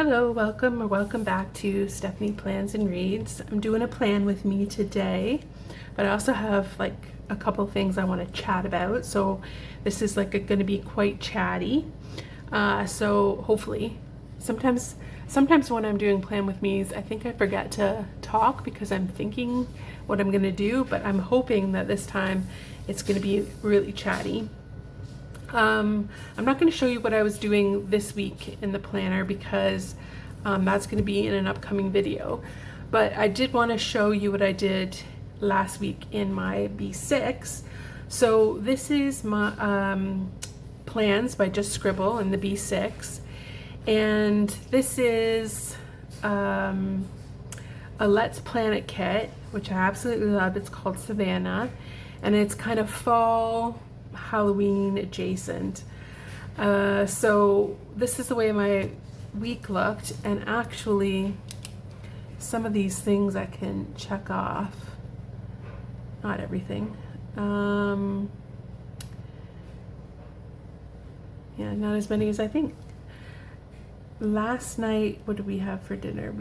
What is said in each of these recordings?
Hello, welcome back to Stephanie Plans and Reads. I'm doing a plan with me today, but I also have like a couple things I want to chat about. So this is like going to be quite chatty. So hopefully, sometimes when I'm doing plan with me's, I think I forget to talk because I'm thinking what I'm going to do, but I'm hoping that this time it's going to be really chatty. I'm not going to show you what I was doing this week in the planner because that's going to be in an upcoming video. But I did want to show you what I did last week in my B6. So this is my plans by Just Scribble in the B6. And this is a Let's Plan It kit, which I absolutely love. It's called Savannah. And it's kind of fall Halloween adjacent. So this is the way my week looked, and actually some of these things I can check off, not everything. Yeah, not as many as I think. Last night, what did we have for dinner?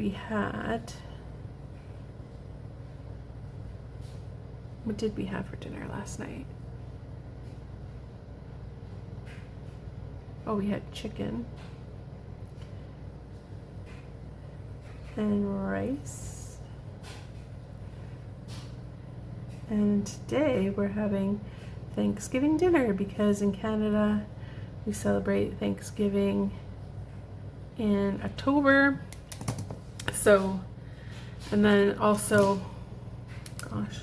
What did we have for dinner last night? Oh, we had chicken and rice. And today we're having Thanksgiving dinner because in Canada we celebrate Thanksgiving in October. So, and then also, gosh,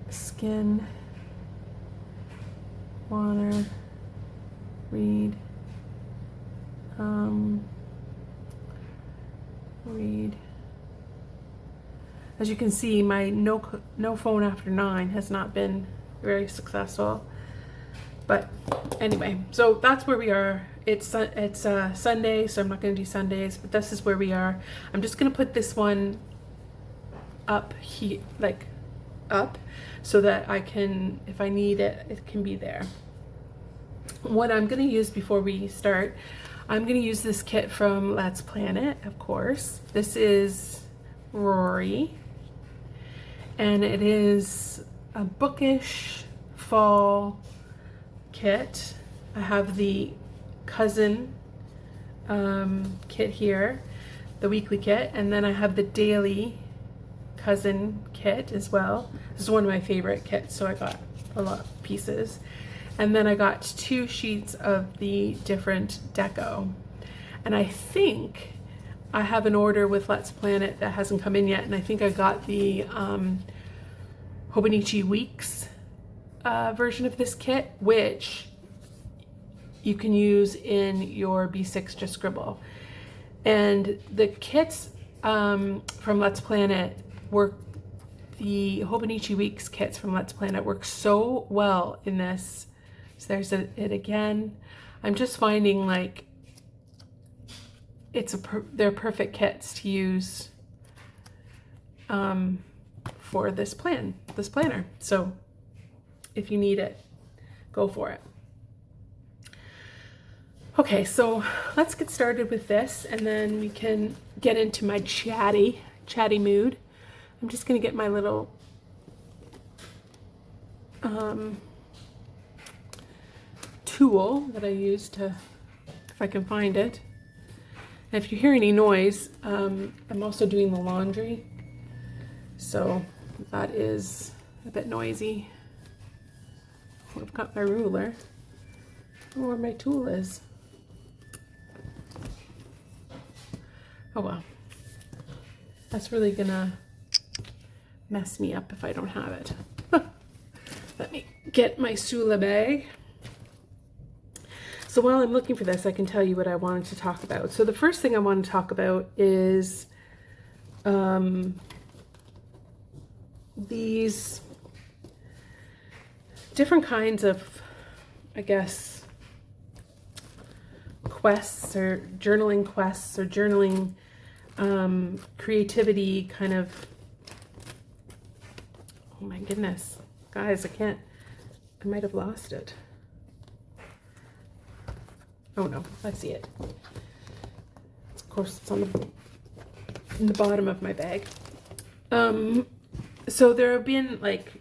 skin, water, read. As you can see, my no phone after 9 has not been very successful. But anyway, so that's where we are. It's Sunday, so I'm not going to do Sundays, but this is where we are. I'm just going to put this one up here, like up, so that I can, if I need it, it can be there. What I'm going to use before we start, I'm going to use this kit from Let's Plan It, of course. This is Rory, and it is a bookish fall kit. I have the cousin kit here, the weekly kit, and then I have the daily cousin kit as well. This is one of my favorite kits, so I got a lot of pieces. And then I got 2 sheets of the different deco. And I think I have an order with Let's Plan It that hasn't come in yet. And I think I got the Hobonichi Weeks version of this kit, which you can use in your B6 Just Scribble. And the kits from Let's Plan It work, the Hobonichi Weeks kits from Let's Plan It work so well in this. So there's it again. I'm just finding like they're perfect kits to use for this planner. So if you need it, go for it. Okay, so let's get started with this, and then we can get into my chatty mood. I'm just gonna get my little tool that I use to, if I can find it. And if you hear any noise, I'm also doing the laundry, so that is a bit noisy. I've got my ruler. I don't know where my tool is. Oh well, that's really gonna mess me up if I don't have it. Let me get my Sula bag. So while I'm looking for this, I can tell you what I wanted to talk about. So the first thing I want to talk about is these different kinds of, I guess, quests or journaling creativity kind of, oh my goodness, guys, I might have lost it. Oh no, I see it. It's course, it's on in the bottom of my bag. So there have been like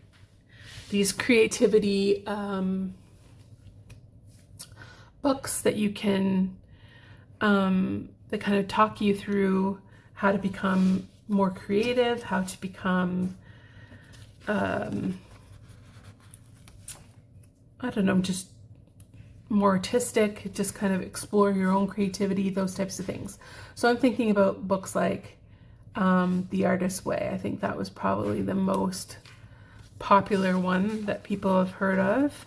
these creativity books that you can that kind of talk you through how to become more creative, how to become I don't know, just more artistic, just kind of explore your own creativity, those types of things. So I'm thinking about books like The Artist's Way. I think that was probably the most popular one that people have heard of.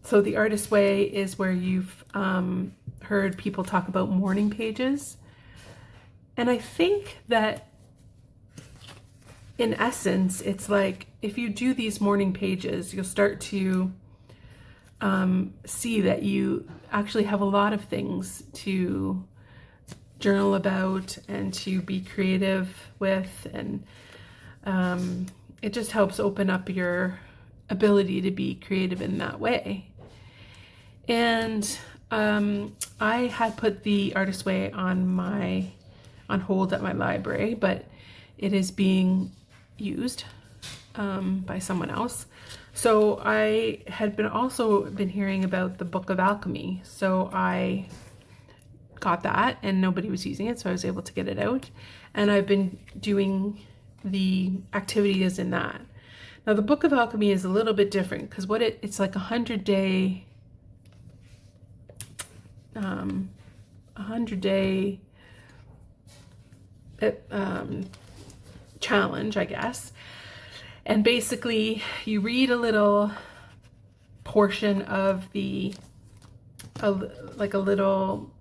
So The Artist's Way is where you've heard people talk about morning pages. And I think that in essence, it's like if you do these morning pages, you'll start to see that you actually have a lot of things to journal about and to be creative with, and it just helps open up your ability to be creative in that way. And I had put The Artist's Way on hold at my library, but it is being used by someone else. So I had also been hearing about the Book of Alchemy. So I got that and nobody was using it, so I was able to get it out. And I've been doing the activities in that. Now the Book of Alchemy is a little bit different because it's like 100-day challenge, I guess. And basically you read a little portion of almost like a little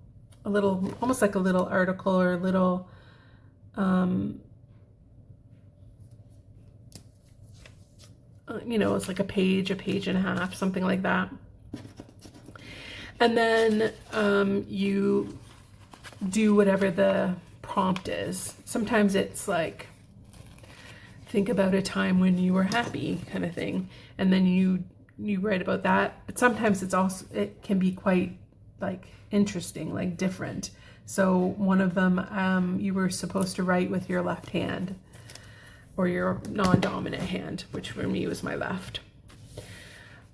article or a little it's like a page and a half, something like that. And then you do whatever the prompt is. Sometimes it's like, think about a time when you were happy, kind of thing, and then you write about that. But sometimes it can be quite like interesting, like different. So one of them, you were supposed to write with your left hand or your non-dominant hand, which for me was my left.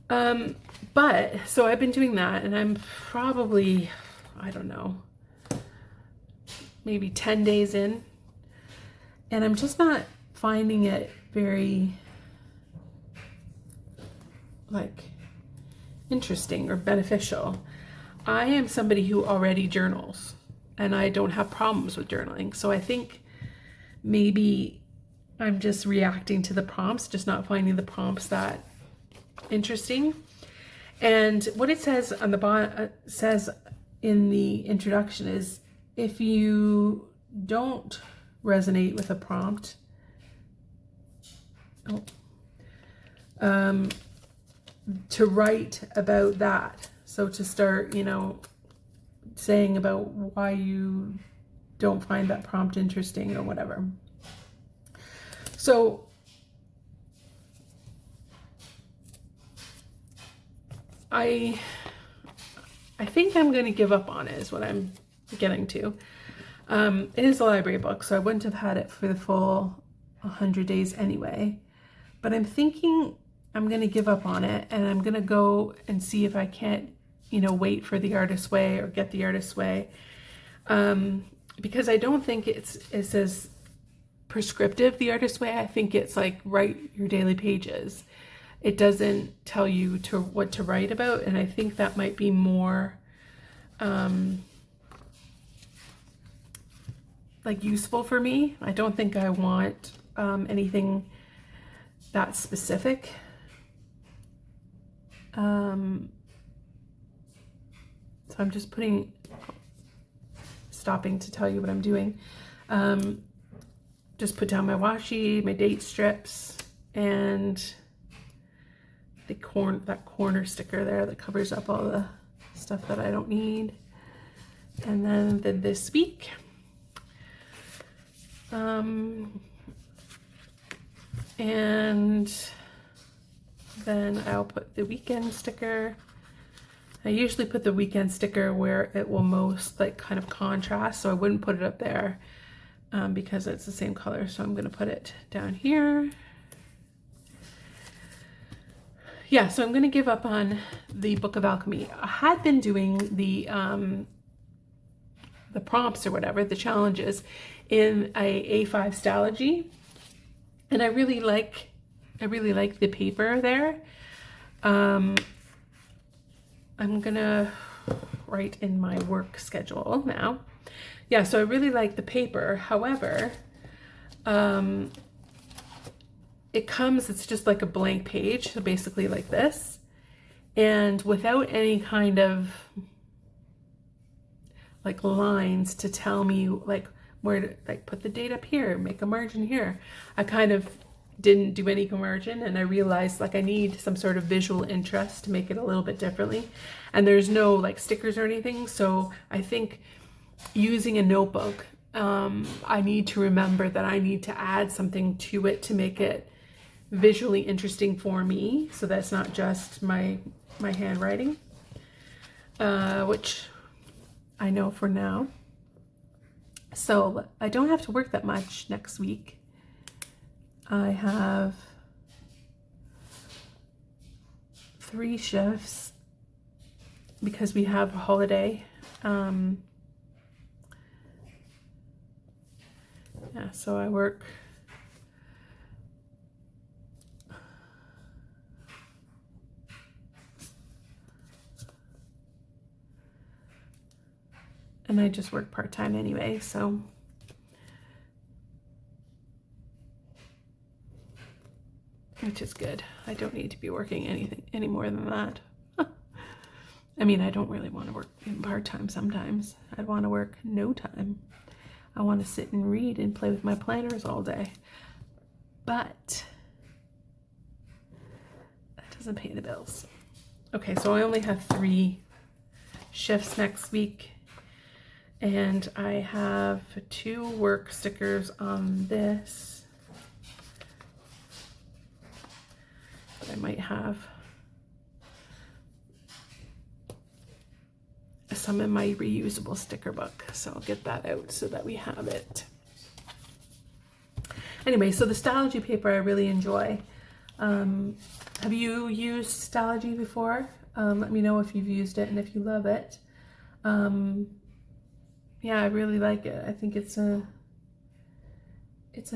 But so I've been doing that, and I'm probably, I don't know, maybe 10 days in, and I'm just not finding it very like interesting or beneficial. I am somebody who already journals and I don't have problems with journaling. So I think maybe I'm just reacting to the prompts, just not finding the prompts that interesting. And what it says on the bottom, says in the introduction, is if you don't resonate with a prompt, to write about that. So to start, saying about why you don't find that prompt interesting or whatever. So I think I'm going to give up on it, is what I'm getting to. It is a library book, so I wouldn't have had it for the full 100 days anyway. But I'm thinking I'm going to give up on it, and I'm going to go and see if I can't, wait for The Artist's Way or get The Artist's Way. Because I don't think it says prescriptive, The Artist's Way. I think it's like write your daily pages. It doesn't tell you what to write about, and I think that might be more like useful for me. I don't think I want anything that specific. So I'm just stopping to tell you what I'm doing. Just put down my washi, my date strips, and that corner sticker there that covers up all the stuff that I don't need. And then this week, and then I'll put the weekend sticker, I usually put the weekend sticker where it will most like kind of contrast, so I wouldn't put it up there because it's the same color. So I'm gonna put it down here. Yeah, so I'm gonna give up on the Book of Alchemy. I had been doing the prompts or whatever, the challenges in a A5 Stalogy, and I really like the paper there. I'm gonna write in my work schedule now. Yeah, so I really like the paper. However, it's just like a blank page, so basically like this, and without any kind of like lines to tell me like where to like put the date up here, make a margin here. I kind of didn't do any margin, and I realized like I need some sort of visual interest to make it a little bit differently. And there's no like stickers or anything, so I think using a notebook, I need to remember that I need to add something to it to make it visually interesting for me, so that's not just my handwriting, which I know for now. So I don't have to work that much next week. I have 3 shifts because we have a holiday. Yeah, so I work and I just work part-time anyway, so which is good. I don't need to be working anything any more than that. I mean, I don't really want to work in part-time sometimes. I'd want to work no time. I want to sit and read and play with my planners all day. But that doesn't pay the bills. Okay, so I only have 3 shifts next week, and I have 2 work stickers on this. I might have some in my reusable sticker book, so I'll get that out so that we have it. Anyway, so the Stalogy paper I really enjoy. Have you used Stalogy before? Let me know if you've used it and if you love it. Yeah, I really like it. I think it's a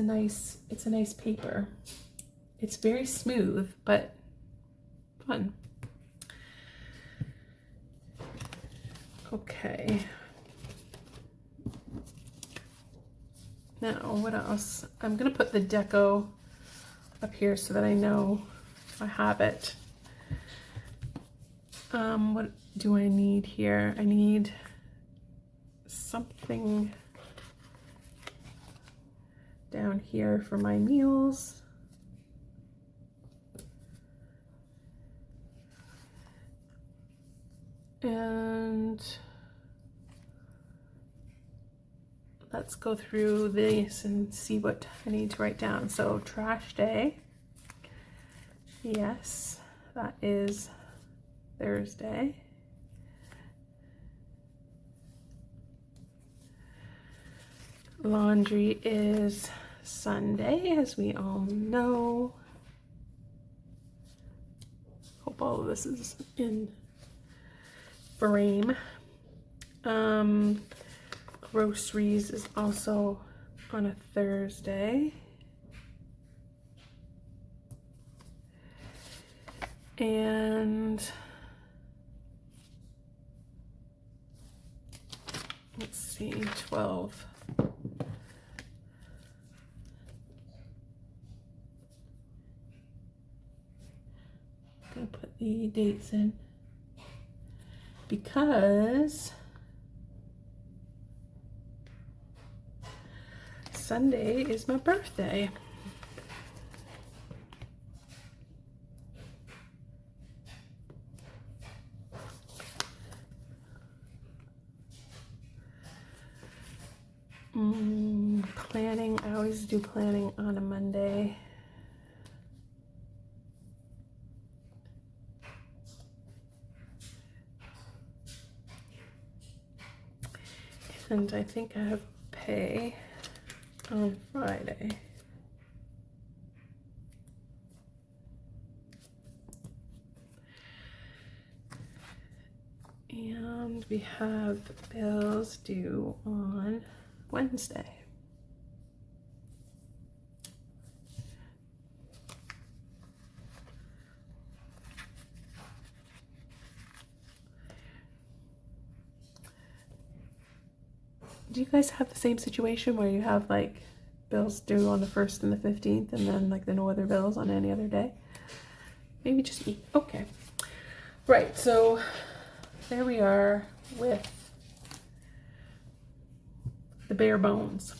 nice paper. It's very smooth, but fun. Okay. Now, what else? I'm gonna put the deco up here so that I know I have it. What do I need here? I need something down here for my meals. And let's go through this and see what I need to write down. So trash day. Yes, that is Thursday. Laundry is Sunday, as we all know. Hope all of this is in frame. Groceries is also on a Thursday. And let's see, 12. I'm gonna put the dates in because Sunday is my birthday. Planning, I always do planning on a Monday. And I think I have pay on Friday. And we have bills due on Wednesday. Do you guys have the same situation where you have like bills due on the 1st and the 15th and then like no other bills on any other day? Maybe just me. Okay. Right, so there we are with the bare bones.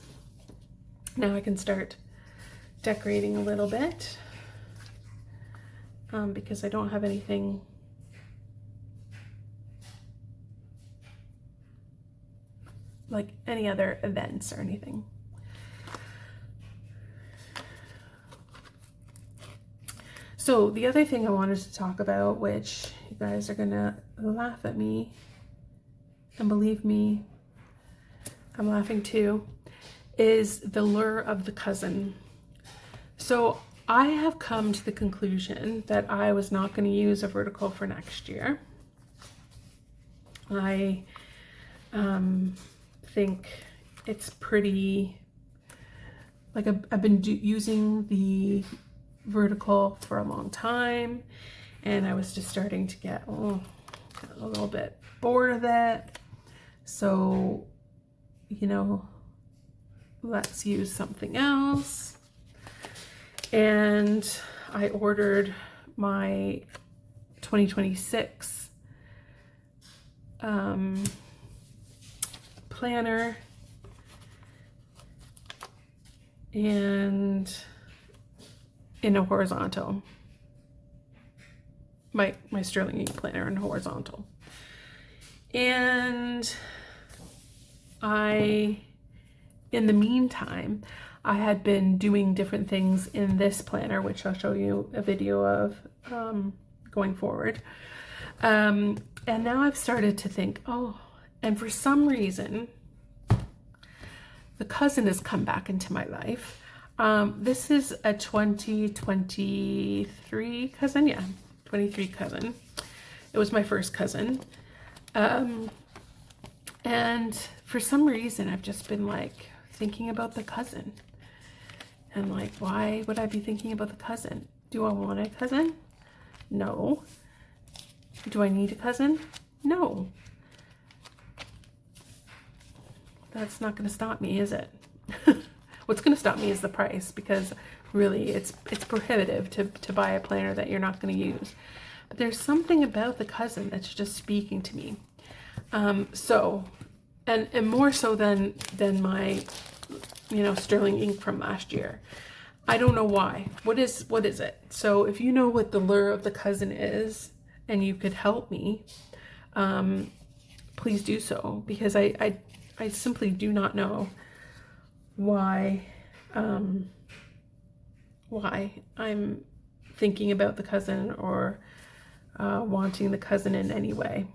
Now I can start decorating a little bit because I don't have anything like any other events or anything. So the other thing I wanted to talk about, which you guys are gonna laugh at me, and believe me, I'm laughing too, is the lure of the cousin. So I have come to the conclusion that I was not going to use a vertical for next year. I think it's pretty, like I've been using the vertical for a long time, and I was just starting to get a little bit bored of it. So, you know, let's use something else. And I ordered my 2026 planner, and in a horizontal, my Sterling ink planner in horizontal. And in the meantime, I had been doing different things in this planner, which I'll show you a video of going forward. And now I've started to think, and for some reason, the cousin has come back into my life. This is a 2023 cousin. Yeah, 23 cousin. It was my first cousin. And for some reason, I've just been like thinking about the cousin. And like, why would I be thinking about the cousin? Do I want a cousin? No. Do I need a cousin? No. That's not going to stop me, is it? What's going to stop me is the price, because really it's prohibitive to buy a planner that you're not going to use. But there's something about the cousin that's just speaking to me. So, and more so than my, Sterling ink from last year. I don't know why. What is it? So if you know what the lure of the cousin is and you could help me, please do so, because I simply do not know why I'm thinking about the cousin or wanting the cousin in any way.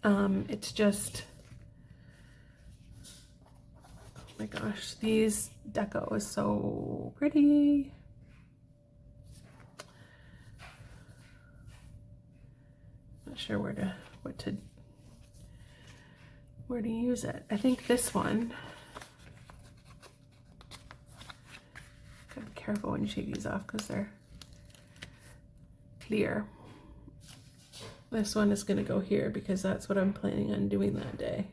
It's just, oh my gosh, these deco is so pretty. Not sure where to use it. I think this one, gotta be careful when you take these off because they're clear. This one is gonna go here because that's what I'm planning on doing that day.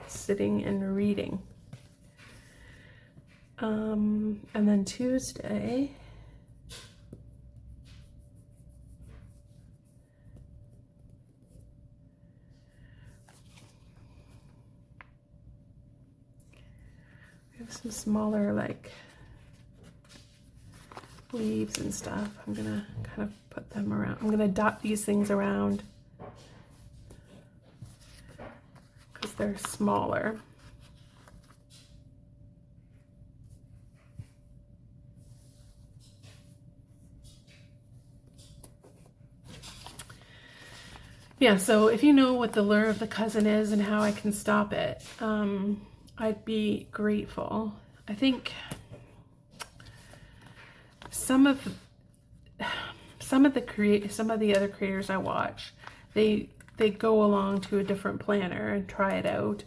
Sitting and reading. And then Tuesday, we have some smaller like leaves and stuff. I'm gonna kind of put them around. I'm gonna dot these things around because they're smaller. Yeah, so if you know what the lure of the cousin is and how I can stop it, I'd be grateful. I think some of the other creators I watch, they go along to a different planner and try it out,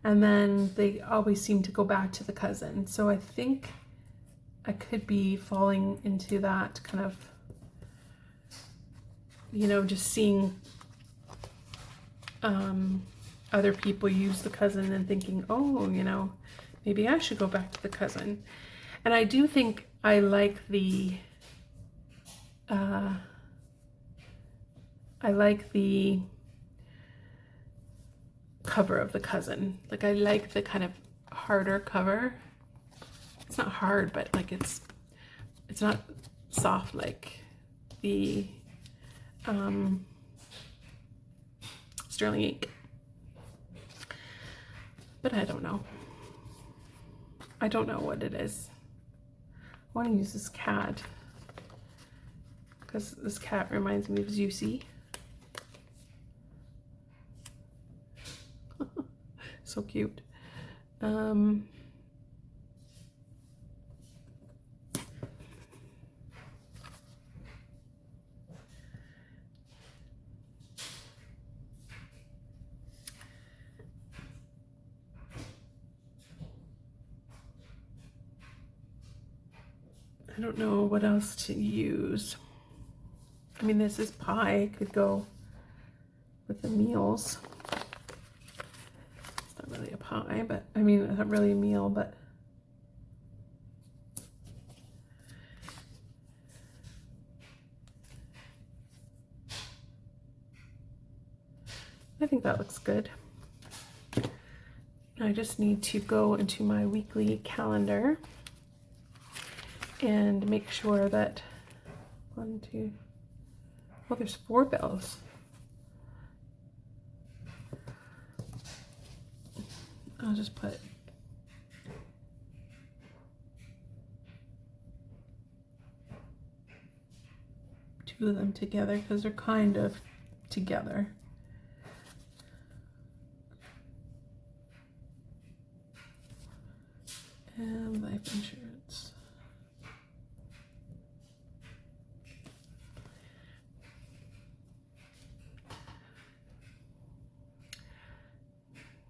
and then they always seem to go back to the cousin. So I think I could be falling into that kind of, you know, just seeing other people use the cousin and thinking, oh, you know, maybe I should go back to the cousin. And I do think I like the cover of the cousin. Like, I like the kind of harder cover. It's not hard, but like it's not soft like the Sterling ink. But I don't know. I don't know what it is. I want to use this cat because this cat reminds me of Zusi. So cute. I don't know what else to use. I mean, this is pie. Could go with the meals. It's not really a pie, but I mean, it's not really a meal, but I think that looks good. I just need to go into my weekly calendar and make sure that well, there's 4 bells. I'll just put two of them together because they're kind of together. And life insurance.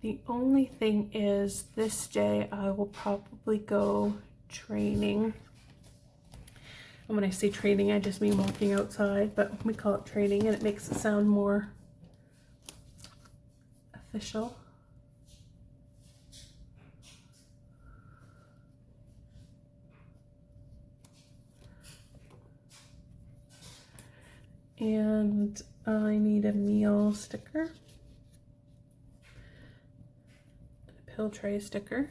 The only thing is this day I will probably go training. And when I say training, I just mean walking outside, but we call it training and it makes it sound more official. And I need a meal sticker. Pill tray sticker.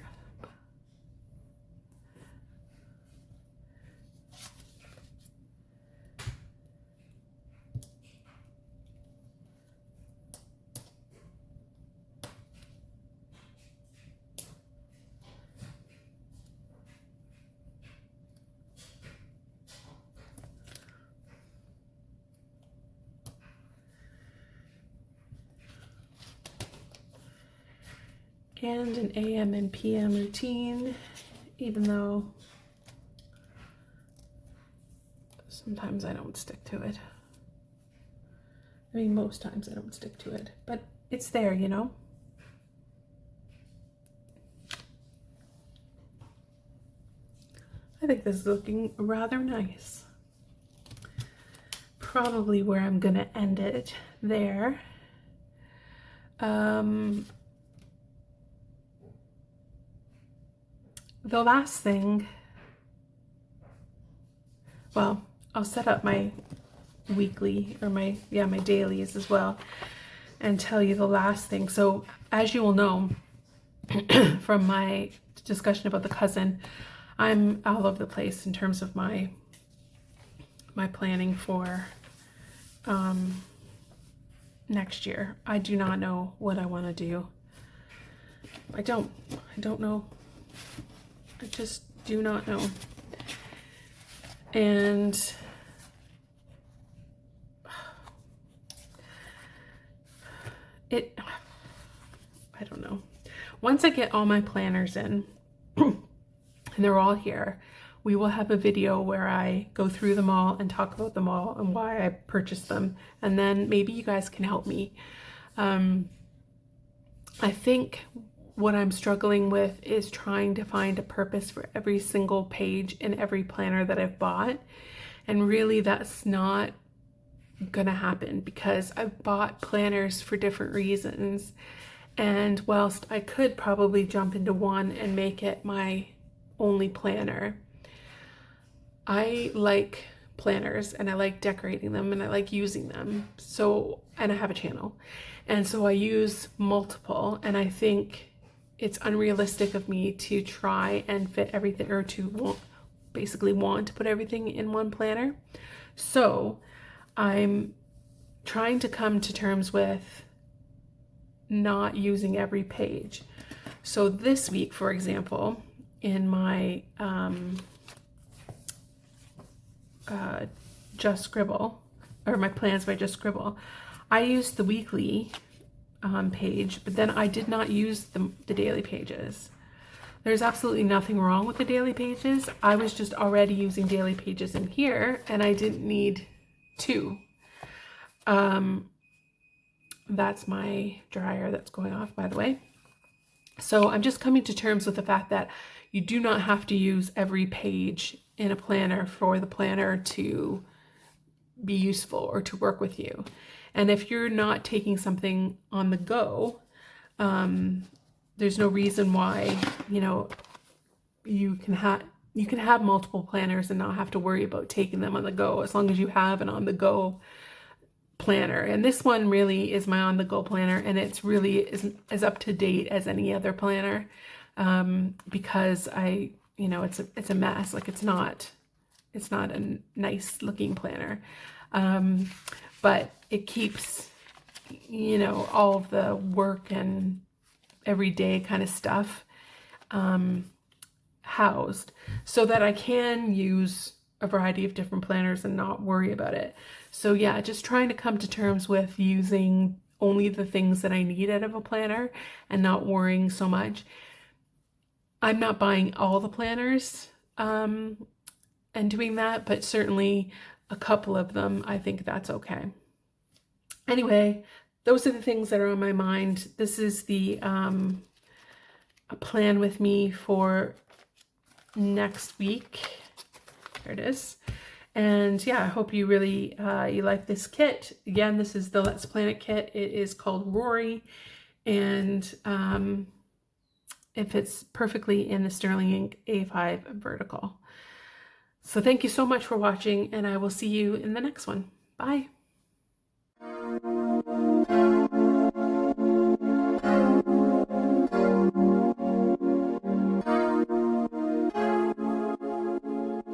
And an AM and PM routine, even though sometimes I don't stick to it. I mean, most times I don't stick to it, but it's there, you know? I think this is looking rather nice. Probably where I'm gonna end it there. The last thing, well, I'll set up my weekly or my dailies as well and tell you the last thing. So as you will know from my discussion about the cousin, I'm all over the place in terms of my planning for next year. I do not know what I want to do. I don't know. I just do not know. And I don't know. Once I get all my planners in, and they're all here, we will have a video where I go through them all and talk about them all and why I purchased them. And then maybe you guys can help me. I think what I'm struggling with is trying to find a purpose for every single page in every planner that I've bought. And really that's not gonna happen because I've bought planners for different reasons. And whilst I could probably jump into one and make it my only planner, I like planners and I like decorating them and I like using them. So, and I have a channel. And so I use multiple, and I think it's unrealistic of me to try and fit everything, or to basically want to put everything in one planner. So I'm trying to come to terms with not using every page. So this week, for example, in my Just Scribble, or my plans by Just Scribble, I used the weekly page, but then I did not use the daily pages. There's absolutely nothing wrong with the daily pages. I was just already using daily pages in here and I didn't need two. That's my dryer that's going off, by the way. So I'm just coming to terms with the fact that you do not have to use every page in a planner for the planner to be useful or to work with you. And if you're not taking something on the go, there's no reason why, you know, you can have multiple planners and not have to worry about taking them on the go, as long as you have an on the go planner. And this one really is my on the go planner, and it's really as up to date as any other planner, because it's a mess. Like it's not a nice looking planner, but it keeps, all of the work and everyday kind of stuff housed, so that I can use a variety of different planners and not worry about it. So yeah, just trying to come to terms with using only the things that I need out of a planner and not worrying so much. I'm not buying all the planners and doing that, but certainly a couple of them, I think that's okay. Anyway, those are the things that are on my mind. This is the a plan with me for next week. There it is. And yeah, I hope you really you like this kit. Again, this is the Let's Plan It kit. It is called Rory, and it fits perfectly in the Sterling Ink A5 vertical. So thank you so much for watching, and I will see you in the next one. Bye.